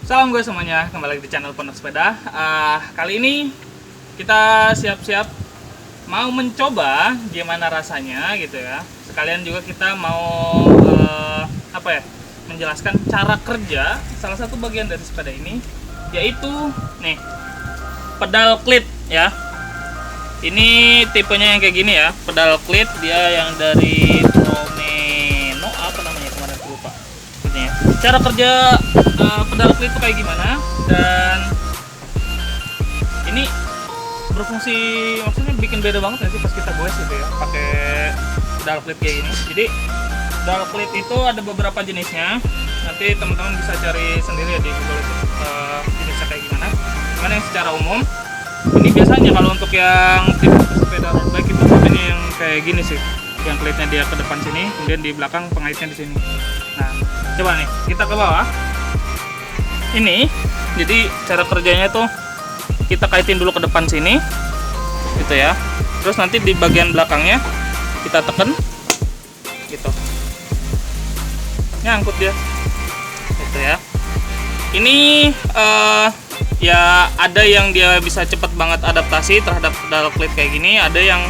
Salam gue semuanya, kembali lagi di channel Pondok Sepeda. Kali ini kita siap-siap mau mencoba gimana rasanya gitu ya. Sekalian juga kita mau menjelaskan cara kerja salah satu bagian dari sepeda ini, yaitu nih pedal klit ya. Ini tipenya yang kayak gini ya, pedal klit dia yang dari Promeno apa namanya kemarin aku lupa. Ya. Cara kerja pedal klit itu kayak gimana, dan ini berfungsi, maksudnya bikin beda banget sih pas kita goes gitu ya pakai pedal klit kayak gini. Jadi pedal klit itu ada beberapa jenisnya, nanti teman-teman bisa cari sendiri ya di Google itu jenisnya kayak gimana. Cuman yang secara umum ini biasanya kalau untuk yang tipe sepeda road bike itu ini yang kayak gini sih, yang klitnya dia ke depan sini, kemudian di belakang pengaitnya di sini. Nah, coba nih kita ke bawah. Ini jadi cara kerjanya tuh kita kaitin dulu ke depan sini gitu ya, terus nanti di bagian belakangnya kita tekan gitu, nyangkut dia gitu ya. Ini ya ada yang dia bisa cepet banget adaptasi terhadap pedal klit kayak gini, ada yang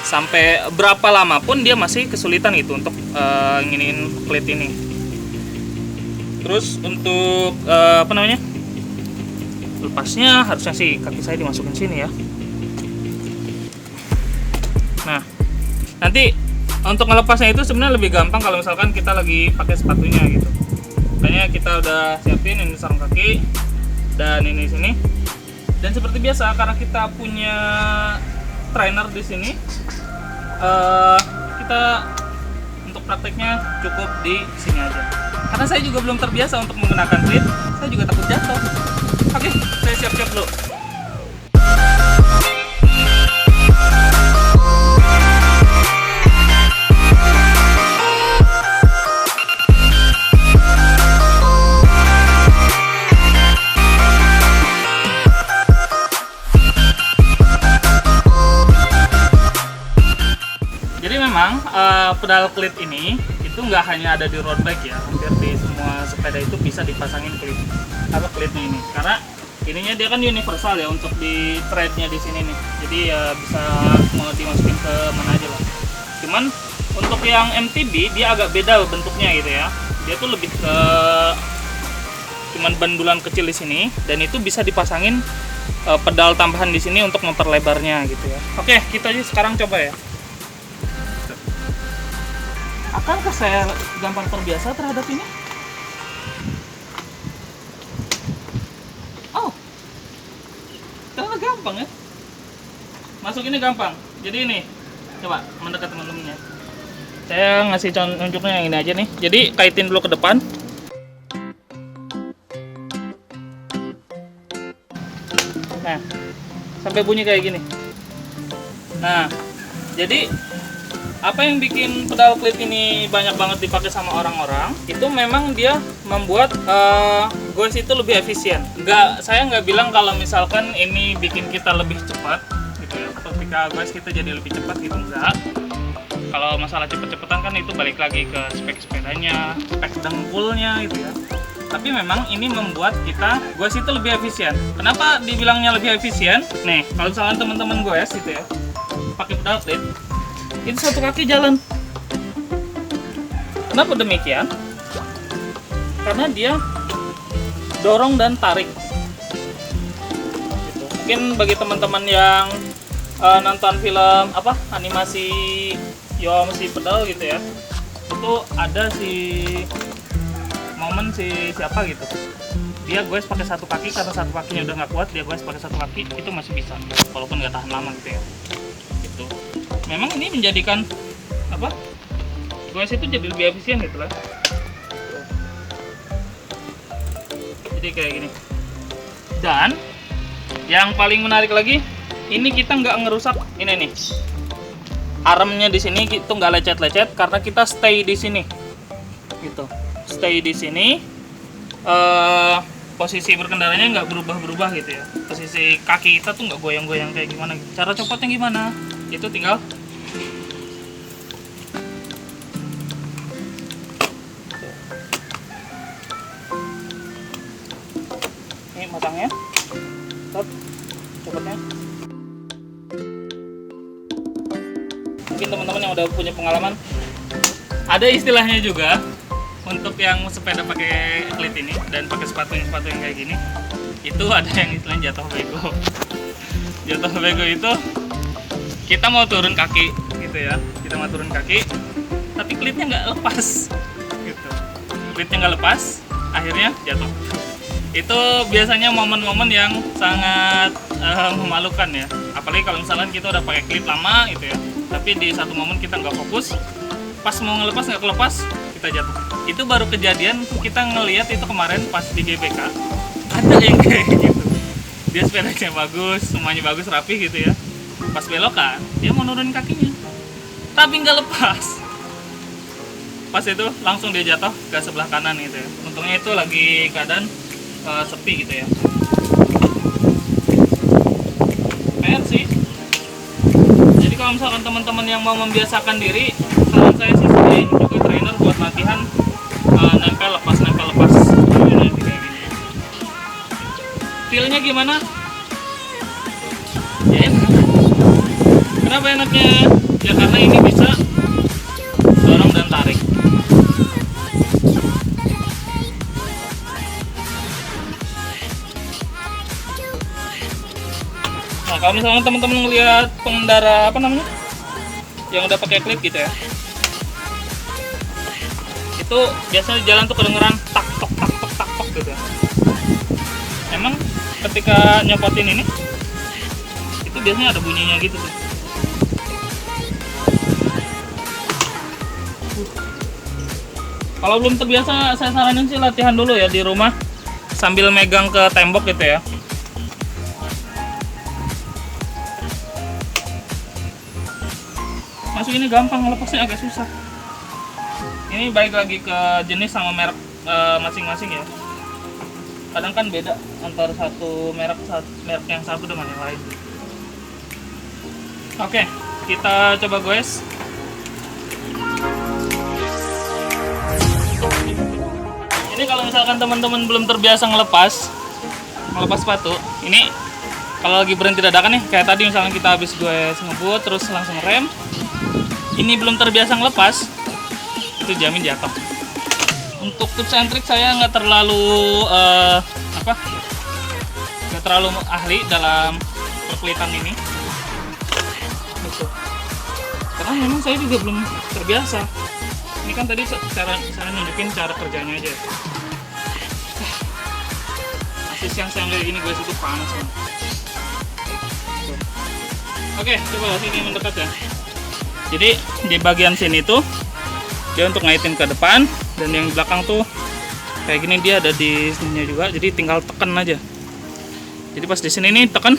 sampai berapa lama pun dia masih kesulitan gitu untuk nginiin klit ini. Terus untuk lepasnya harusnya sih kaki saya dimasukin sini ya. Nah, nanti untuk ngelepasnya itu sebenarnya lebih gampang kalau misalkan kita lagi pakai sepatunya gitu. Makanya kita udah siapin ini sarung kaki dan ini sini. Dan seperti biasa karena kita punya trainer di sini, kita untuk prakteknya cukup di sini aja. Karena saya juga belum terbiasa untuk menggunakan klit, saya juga takut jatuh. Oke, saya siap-siap dulu. Jadi memang pedal klit ini itu nggak hanya ada di road bike ya, hampir di semua sepeda itu bisa dipasangin klitnya ini, karena ininya dia kan universal ya untuk di threadnya di sini nih, jadi ya bisa mau dimasukin ke mana aja lah. Cuman untuk yang MTB dia agak beda bentuknya gitu ya, dia tuh lebih ke cuman bandulan kecil di sini, dan itu bisa dipasangin pedal tambahan di sini untuk memperlebarnya gitu ya. Oke, kita aja sekarang coba ya. Akankah saya gampang terbiasa terhadap ini? Oh, ternyata gampang ya. Masuk ini gampang. Jadi ini, coba mendekat teman-temannya. Saya ngasih contohnya yang ini aja nih. Jadi kaitin dulu ke depan. Nah, sampai bunyi kayak gini. Nah, jadi apa yang bikin pedal klit ini banyak banget dipakai sama orang-orang itu memang dia membuat goes itu lebih efisien. Saya nggak bilang kalau misalkan ini bikin kita lebih cepat gitu ya, ketika goes kita jadi lebih cepat gitu, enggak. Kalau masalah cepet-cepetan kan itu balik lagi ke spek sepedanya, spek dengkulnya gitu ya. Tapi memang ini membuat kita goes itu lebih efisien. Kenapa dibilangnya lebih efisien? Nih, kalau misalkan teman-teman goes gitu ya pakai pedal klit, itu satu kaki jalan. Kenapa demikian? Karena dia dorong dan tarik gitu. Mungkin bagi teman-teman yang nonton film animasi Yo Mesi Pedal gitu ya, itu ada momen siapa gitu, dia goes pakai satu kaki, karena satu kakinya udah nggak kuat, dia goes pakai satu kaki, itu masih bisa walaupun nggak tahan lama gitu ya. Gitu. Memang ini menjadikan goes itu jadi lebih efisien gitu lah. Jadi kayak gini. Dan yang paling menarik lagi, ini kita nggak ngerusak ini nih, armnya di sini itu nggak lecet-lecet karena kita stay di sini gitu, stay di sini. Posisi berkendaranya nggak berubah-berubah gitu ya, posisi kaki kita tuh nggak goyang-goyang kayak gimana gitu. Cara copotnya gimana, itu tinggal masangnya. Stop, copotnya. Mungkin teman-teman yang udah punya pengalaman, ada istilahnya juga untuk yang sepeda pakai klit ini dan pakai sepatu yang kayak gini. Itu ada yang istilahnya jatuh bego. Jatuh bego itu kita mau turun kaki gitu ya, kita mau turun kaki tapi klitnya nggak lepas gitu, klitnya nggak lepas, akhirnya jatuh. Itu biasanya momen-momen yang sangat memalukan ya, apalagi kalau misalnya kita udah pakai klit lama gitu ya, tapi di satu momen kita nggak fokus, pas mau ngelepas nggak kelepas, kita jatuh. Itu baru kejadian kita ngelihat itu kemarin pas di GBK, ada yang kayak gitu. Dia sepedanya bagus, semuanya bagus, rapi gitu ya. Pas belokan, dia mau nurunin kakinya, tapi nggak lepas. Pas itu langsung dia jatuh ke sebelah kanan gitu ya. Untungnya itu lagi keadaan sepi gitu ya. PR sih. Jadi kalau misalkan teman-teman yang mau membiasakan diri, saran saya sih sediain juga trainer buat latihan nempel lepas. Kayak gini. Feelnya gimana? Ya enak. Kenapa enaknya? Ya karena ini bisa dorong dan tarik. Nah, kalau misalnya teman-teman ngelihat pengendara yang udah pakai klit gitu ya, itu biasanya di jalan tuh kedengeran tak tok gitu ya. Emang ketika nyopotin ini, itu biasanya ada bunyinya gitu tuh. Kalau belum terbiasa, saya saranin sih latihan dulu ya di rumah sambil megang ke tembok gitu ya. Masuk ini gampang, lepasnya agak susah. Ini balik lagi ke jenis sama merek masing-masing ya. Kadang kan beda antara satu merek yang satu dengan yang lain. Oke, kita coba goes. Ini kalau misalkan teman-teman belum terbiasa ngelepas sepatu, ini kalau lagi berhenti dadakan nih, kayak tadi misalnya kita habis goes ngebut terus langsung rem, ini belum terbiasa ngelepas, itu jamin jatuh. Untuk tips and trick saya nggak terlalu ahli dalam perkelitan ini, gitu. Karena memang saya juga belum terbiasa. Ini kan tadi saya nunjukin cara kerjanya aja. Asis yang saya kayak gini guys, itu panas kan. Oke, coba sini mendekat ya. Jadi di bagian sini tuh dia untuk ngaitin ke depan, dan yang belakang tuh kayak gini dia ada di sininya juga. Jadi tinggal tekan aja. Jadi pas di sini nih tekan,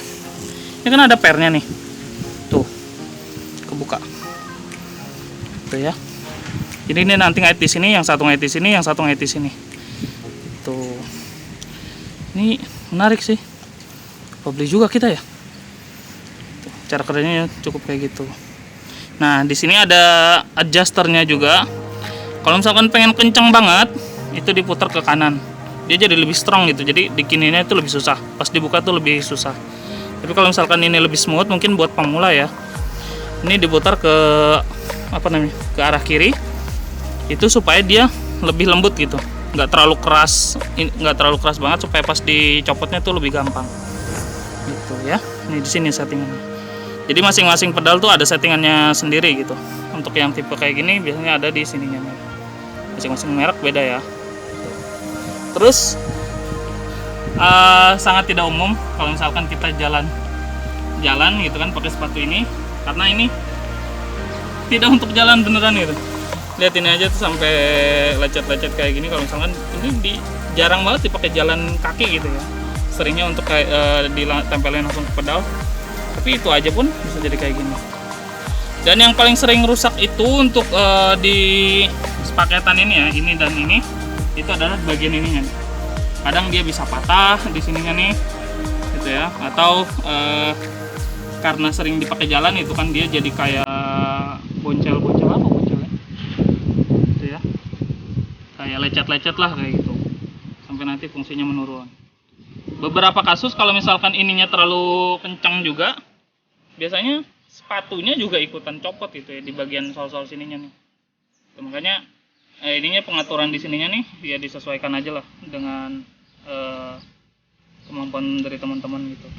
ini kan ada pernya nih, tuh kebuka, tuh ya. Jadi ini nanti ngait di sini, yang satu ngait di sini, yang satu ngait di sini. Tuh. Ini menarik sih. Apa beli juga kita ya? Tuh, cara kerjanya cukup kayak gitu. Nah, di sini ada adjusternya juga. Kalau misalkan pengen kencang banget, itu diputar ke kanan. Dia jadi lebih strong gitu. Jadi dikininya itu lebih susah. Pas dibuka tuh lebih susah. Tapi kalau misalkan ini lebih smooth, mungkin buat pemula ya. Ini diputar ke ke arah kiri. Itu supaya dia lebih lembut gitu, nggak terlalu keras banget, supaya pas dicopotnya tuh lebih gampang gitu ya. Ini di sini settingannya. Jadi masing-masing pedal tuh ada settingannya sendiri gitu. Untuk yang tipe kayak gini biasanya ada di sininya, masing-masing merek beda ya. Terus sangat tidak umum kalau misalkan kita jalan gitu kan pakai sepatu ini, karena ini tidak untuk jalan beneran gitu. Lihat ini aja tuh sampai lecet-lecet kayak gini. Kalau misalkan ini jarang banget dipakai jalan kaki gitu ya. Seringnya untuk kayak ditempelin langsung ke pedal. Tapi itu aja pun bisa jadi kayak gini. Dan yang paling sering rusak itu untuk di paketan ini ya, ini dan ini, itu adalah bagian ininya. Kadang dia bisa patah di sininya nih, gitu ya. Atau karena sering dipakai jalan itu kan dia jadi kayak boncel-boncel apa boncelnya? Gitu ya. Kayak lecet-lecet lah kayak gitu. Sampai nanti fungsinya menurun. Beberapa kasus kalau misalkan ininya terlalu kencang juga, biasanya sepatunya juga ikutan copot gitu ya di bagian sol-sol sininya nih. Makanya ininya pengaturan di sininya nih ya disesuaikan aja lah dengan kemampuan dari teman-teman gitu.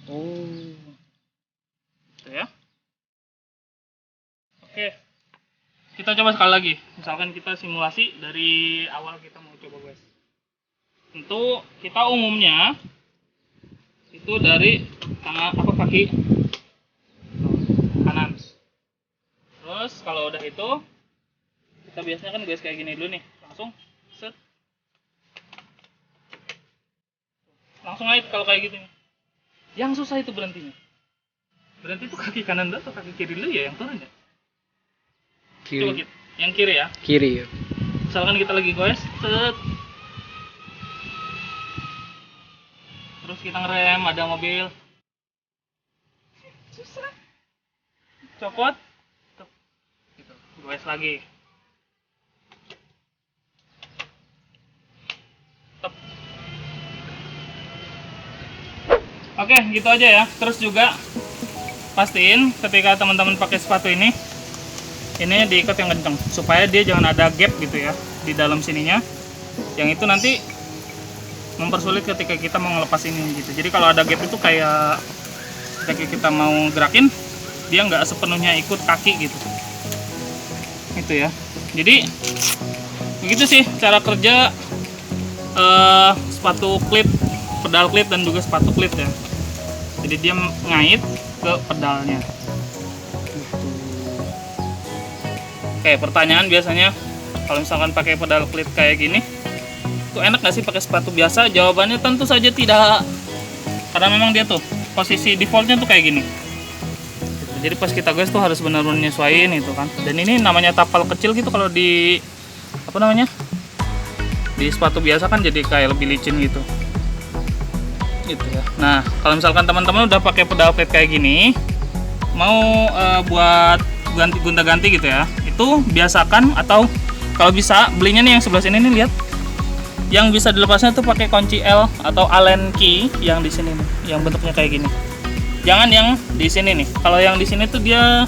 Oh, gitu ya. Oke, kita coba sekali lagi. Misalkan kita simulasi dari awal kita mau coba guys. Tentu kita umumnya itu dari kaki kanan. Terus kalau udah itu kita biasanya kan guys kayak gini dulu nih, langsung set, langsung naik kalau kayak gitu nih. Yang susah itu berhentinya. Berhenti itu kaki kanan dulu atau kaki kiri dulu ya yang turun ya? Kiri. Coba kita, yang kiri ya. Kiri ya. Misalkan kita lagi goes, set. Terus kita ngerem, ada mobil. Susah. Copot. Gitu. Goes lagi. Tep. Oke, gitu aja ya. Terus juga pastiin ketika teman-teman pakai sepatu ini diikat yang kenceng supaya dia jangan ada gap gitu ya di dalam sininya. Yang itu nanti mempersulit ketika kita mau ngelepas ini gitu. Jadi kalau ada gap itu kayak ketika kita mau gerakin dia nggak sepenuhnya ikut kaki gitu. Itu ya. Jadi begitu sih cara kerja sepatu klip, pedal klip dan juga sepatu klip ya. Jadi dia ngait ke pedalnya. Oke, pertanyaan biasanya kalau misalkan pakai pedal klip kayak gini, itu enak nggak sih pakai sepatu biasa? Jawabannya tentu saja tidak. Karena memang dia tuh posisi defaultnya tuh kayak gini. Jadi pas kita guys tuh harus benar-benar nyesuaiin itu kan. Dan ini namanya tapal kecil gitu kalau di apa namanya? Di sepatu biasa kan jadi kayak lebih licin gitu. Gitu ya. Nah, kalau misalkan teman-teman udah pakai pedal plate kayak gini, mau buat gonta-ganti gitu ya, itu biasakan atau kalau bisa belinya nih yang sebelah sini nih, lihat, yang bisa dilepasnya tuh pakai kunci L atau Allen key yang di sini nih, yang bentuknya kayak gini. Jangan yang di sini nih. Kalau yang di sini tuh dia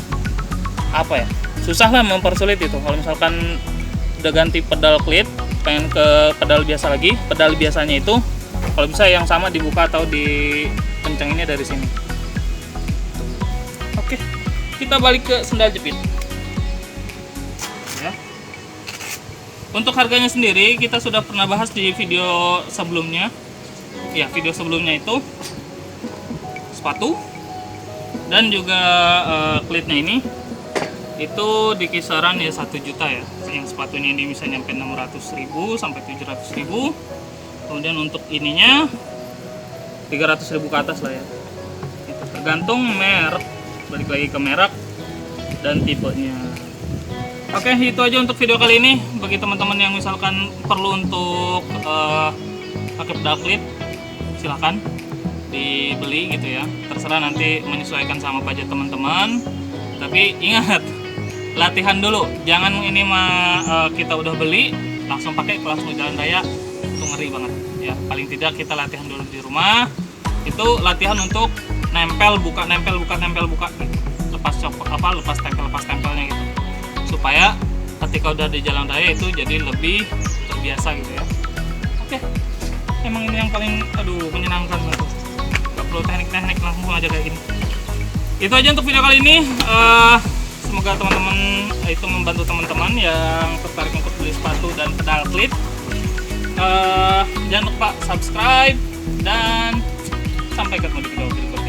apa ya? Susah lah, mempersulit itu. Kalau misalkan udah ganti pedal klip, pengen ke pedal biasa lagi, pedal biasanya itu kalau bisa yang sama dibuka atau dikencenginnya dari sini. Oke, kita balik ke sendal jepit. Ya. Untuk harganya sendiri kita sudah pernah bahas di video sebelumnya. Ya, video sebelumnya itu sepatu dan juga klipnya ini itu di kisaran ya 1 juta ya. Yang sepatunya ini bisa nyampe 600.000 sampai 700.000. Kemudian untuk ininya 300.000 ke atas lah ya. Itu tergantung merek, balik lagi ke merek dan tipenya. Oke, itu aja untuk video kali ini. Bagi teman-teman yang misalkan perlu untuk pakai pedal klip, silahkan dibeli gitu ya. Terserah nanti menyesuaikan sama budget teman-teman. Tapi ingat, latihan dulu. Jangan ini mah kita udah beli langsung pakai langsung jalan raya. Itu ngeri banget ya. Paling tidak kita latihan dulu di rumah. Itu latihan untuk nempel buka nempel buka nempel buka gitu. Lepas tempelnya gitu, supaya ketika udah di jalan raya itu jadi lebih terbiasa gitu ya. Oke, emang ini yang paling menyenangkan banget, gak perlu teknik-teknik, langsung aja kayak gini. Itu aja untuk video kali ini. Semoga teman-teman itu membantu teman-teman yang tertarik untuk beli sepatu dan pedal klip. Jangan lupa subscribe dan sampai ketemu di video berikutnya.